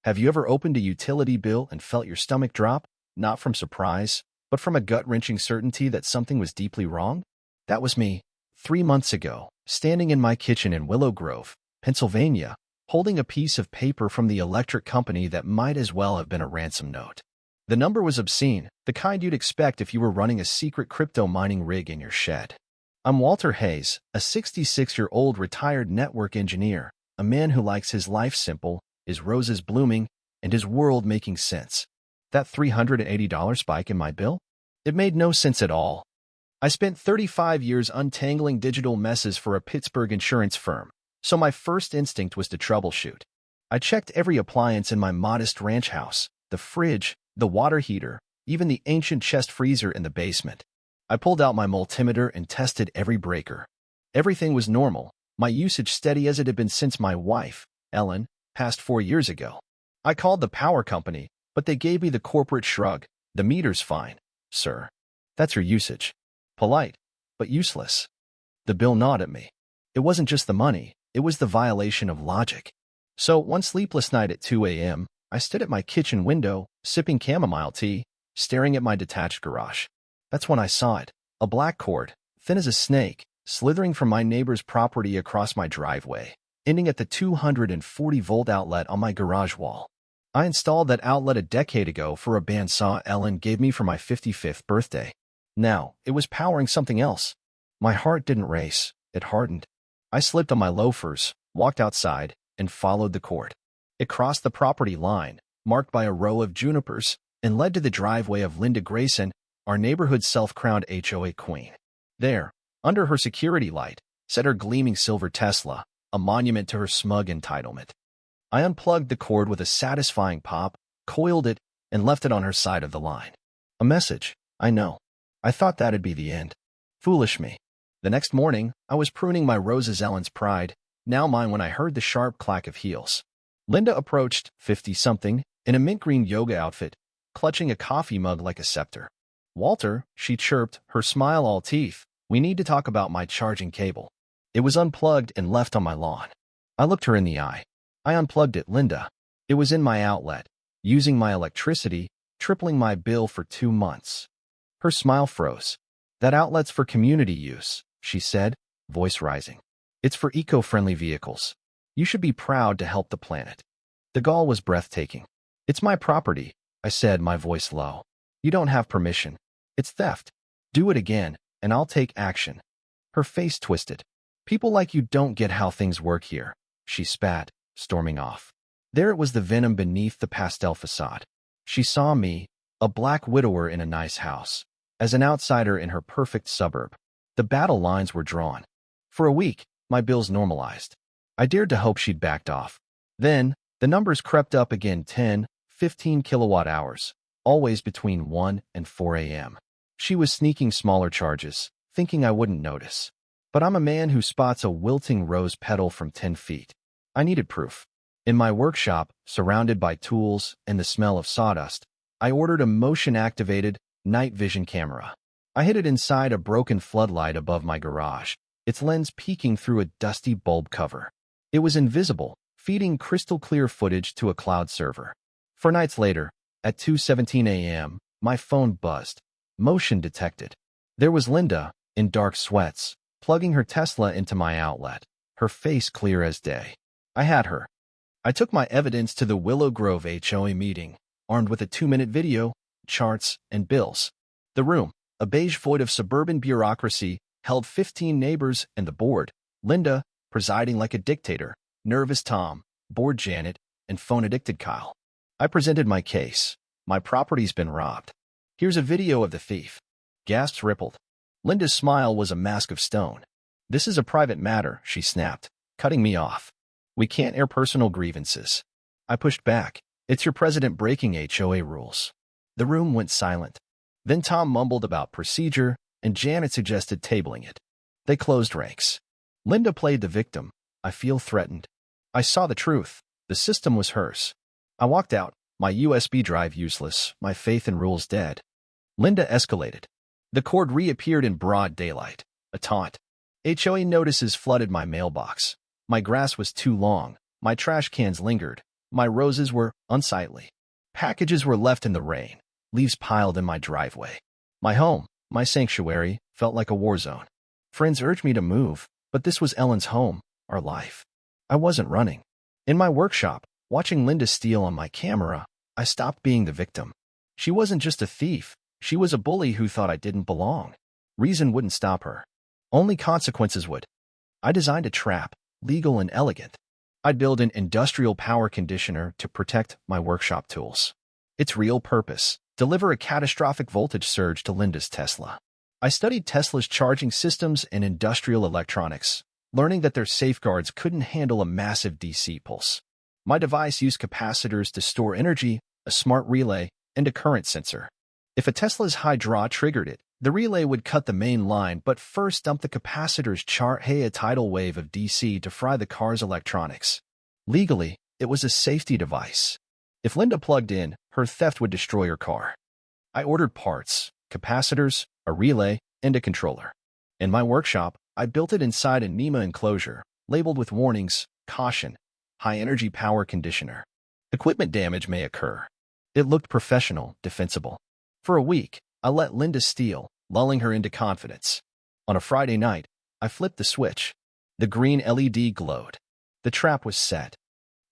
Have you ever opened a utility bill and felt your stomach drop? Not from surprise, but from a gut-wrenching certainty that something was deeply wrong? That was me, 3 months ago, standing in my kitchen in Willow Grove, Pennsylvania, holding a piece of paper from the electric company that might as well have been a ransom note. The number was obscene, the kind you'd expect if you were running a secret crypto mining rig in your shed. I'm Walter Hayes, a 66-year-old retired network engineer, a man who likes his life simple, his roses blooming, and his world making sense. That $380 spike in my bill? It made no sense at all. I spent 35 years untangling digital messes for a Pittsburgh insurance firm, so my first instinct was to troubleshoot. I checked every appliance in my modest ranch house, the fridge, the water heater, even the ancient chest freezer in the basement. I pulled out my multimeter and tested every breaker. Everything was normal, my usage steady as it had been since my wife, Ellen, passed 4 years ago. I called the power company, but they gave me the corporate shrug. The meter's fine, sir. That's your usage. Polite, but useless. The bill gnawed at me. It wasn't just the money, it was the violation of logic. So one sleepless night at 2 a.m., I stood at my kitchen window, sipping chamomile tea, staring at my detached garage. That's when I saw it, a black cord, thin as a snake, slithering from my neighbor's property across my driveway, ending at the 240-volt outlet on my garage wall. I installed that outlet a decade ago for a bandsaw Ellen gave me for my 55th birthday. Now, it was powering something else. My heart didn't race, it hardened. I slipped on my loafers, walked outside, and followed the cord. It crossed the property line, marked by a row of junipers, and led to the driveway of Linda Grayson, our neighborhood's self-crowned HOA queen. There, under her security light, sat her gleaming silver Tesla, a monument to her smug entitlement. I unplugged the cord with a satisfying pop, coiled it, and left it on her side of the line. A message, I know. I thought that'd be the end. Foolish me. The next morning, I was pruning my roses Ellen's pride, now mine when I heard the sharp clack of heels. Linda approached, 50-something, in a mint green yoga outfit, clutching a coffee mug like a scepter. Walter, she chirped, her smile all teeth, we need to talk about my charging cable. It was unplugged and left on my lawn. I looked her in the eye. I unplugged it, Linda. It was in my outlet, using my electricity, tripling my bill for 2 months. Her smile froze. That outlet's for community use, she said, voice rising. It's for eco-friendly vehicles. You should be proud to help the planet. The gall was breathtaking. It's my property, I said, my voice low. You don't have permission. It's theft. Do it again, and I'll take action. Her face twisted. People like you don't get how things work here, she spat, storming off. There it was, the venom beneath the pastel facade. She saw me, a black widower in a nice house, as an outsider in her perfect suburb. The battle lines were drawn. For a week, my bills normalized. I dared to hope she'd backed off. Then, the numbers crept up again, 10, 15 kilowatt hours, always between 1 and 4 a.m. She was sneaking smaller charges, thinking I wouldn't notice. But I'm a man who spots a wilting rose petal from 10 feet. I needed proof. In my workshop, surrounded by tools and the smell of sawdust, I ordered a motion-activated, night vision camera. I hid it inside a broken floodlight above my garage, its lens peeking through a dusty bulb cover. It was invisible, feeding crystal-clear footage to a cloud server. 4 nights later, at 2:17 a.m., my phone buzzed. Motion detected. There was Linda, in dark sweats, plugging her Tesla into my outlet, her face clear as day. I had her. I took my evidence to the Willow Grove HOA meeting, armed with a 2-minute video, charts, and bills. The room, a beige void of suburban bureaucracy, held 15 neighbors and the board, Linda, presiding like a dictator, nervous Tom, bored Janet, and phone-addicted Kyle. I presented my case. My property's been robbed. Here's a video of the thief. Gasps rippled. Linda's smile was a mask of stone. This is a private matter, she snapped, cutting me off. We can't air personal grievances. I pushed back. It's your president breaking HOA rules. The room went silent. Then Tom mumbled about procedure, and Janet suggested tabling it. They closed ranks. Linda played the victim. I feel threatened. I saw the truth. The system was hers. I walked out, my USB drive useless, my faith in rules dead. Linda escalated. The cord reappeared in broad daylight. A taunt. HOA notices flooded my mailbox. My grass was too long. My trash cans lingered. My roses were unsightly. Packages were left in the rain, leaves piled in my driveway. My home, my sanctuary, felt like a war zone. Friends urged me to move, but this was Ellen's home, our life. I wasn't running. In my workshop, watching Linda steal on my camera, I stopped being the victim. She wasn't just a thief. She was a bully who thought I didn't belong. Reason wouldn't stop her. Only consequences would. I designed a trap, legal and elegant. I'd build an industrial power conditioner to protect my workshop tools. Its real purpose: deliver a catastrophic voltage surge to Linda's Tesla. I studied Tesla's charging systems and industrial electronics, learning that their safeguards couldn't handle a massive DC pulse. My device used capacitors to store energy, a smart relay, and a current sensor. If a Tesla's high draw triggered it, the relay would cut the main line but first dump the capacitor's a tidal wave of DC to fry the car's electronics. Legally, it was a safety device. If Linda plugged in, her theft would destroy her car. I ordered parts, capacitors, a relay, and a controller. In my workshop, I built it inside a NEMA enclosure, labeled with warnings: caution, high-energy power conditioner. Equipment damage may occur. It looked professional, defensible. For a week, I let Linda steal, lulling her into confidence. On a Friday night, I flipped the switch. The green LED glowed. The trap was set.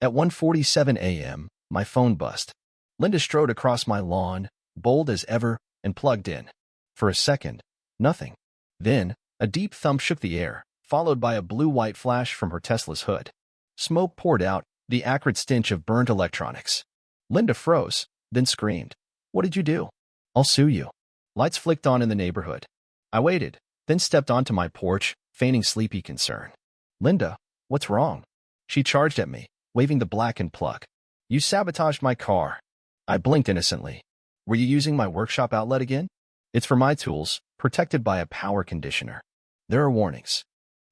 At 1:47 a.m., my phone buzzed. Linda strode across my lawn, bold as ever, and plugged in. For a second, nothing. Then, a deep thump shook the air, followed by a blue-white flash from her Tesla's hood. Smoke poured out, the acrid stench of burnt electronics. Linda froze, then screamed. "What did you do?" "I'll sue you." Lights flicked on in the neighborhood. I waited, then stepped onto my porch, feigning sleepy concern. "Linda, what's wrong?" She charged at me, waving the blackened plug. "You sabotaged my car." I blinked innocently. "Were you using my workshop outlet again?" "It's for my tools, protected by a power conditioner. There are warnings."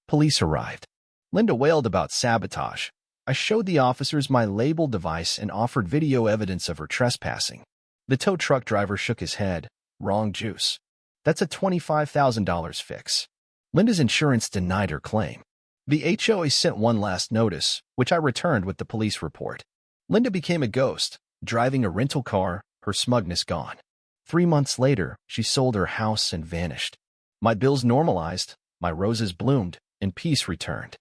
Police arrived. Linda wailed about sabotage. I showed the officers my labeled device and offered video evidence of her trespassing. The tow truck driver shook his head. "Wrong juice. That's a $25,000 fix." Linda's insurance denied her claim. The HOA sent one last notice, which I returned with the police report. Linda became a ghost, driving a rental car, her smugness gone. 3 months later, she sold her house and vanished. My bills normalized, my roses bloomed, and peace returned.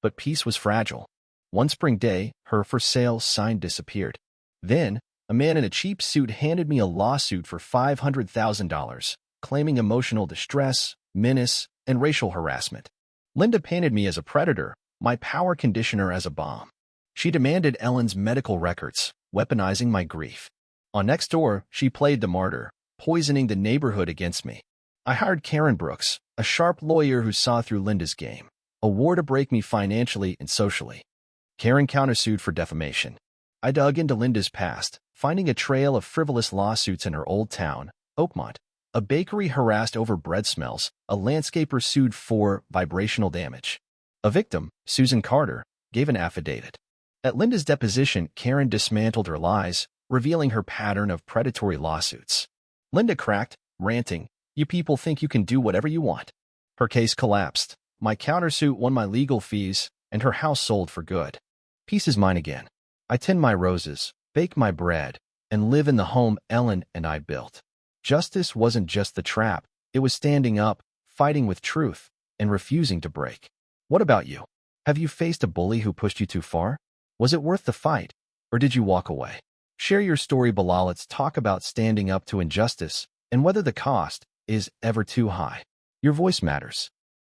But peace was fragile. One spring day, her for sale sign disappeared. Then, a man in a cheap suit handed me a lawsuit for $500,000, claiming emotional distress, menace, and racial harassment. Linda painted me as a predator, my power conditioner as a bomb. She demanded Ellen's medical records, weaponizing my grief. On Nextdoor, she played the martyr, poisoning the neighborhood against me. I hired Karen Brooks, a sharp lawyer who saw through Linda's game, a war to break me financially and socially. Karen countersued for defamation. I dug into Linda's past, finding a trail of frivolous lawsuits in her old town, Oakmont. A bakery harassed over bread smells, a landscaper sued for vibrational damage. A victim, Susan Carter, gave an affidavit. At Linda's deposition, Karen dismantled her lies, revealing her pattern of predatory lawsuits. Linda cracked, ranting, "You people think you can do whatever you want." Her case collapsed. My countersuit won my legal fees, and her house sold for good. Peace is mine again. I tend my roses, bake my bread, and live in the home Ellen and I built. Justice wasn't just the trap. It was standing up, fighting with truth, and refusing to break. What about you? Have you faced a bully who pushed you too far? Was it worth the fight, or did you walk away? Share your story below. Let's talk about standing up to injustice and whether the cost is ever too high. Your voice matters.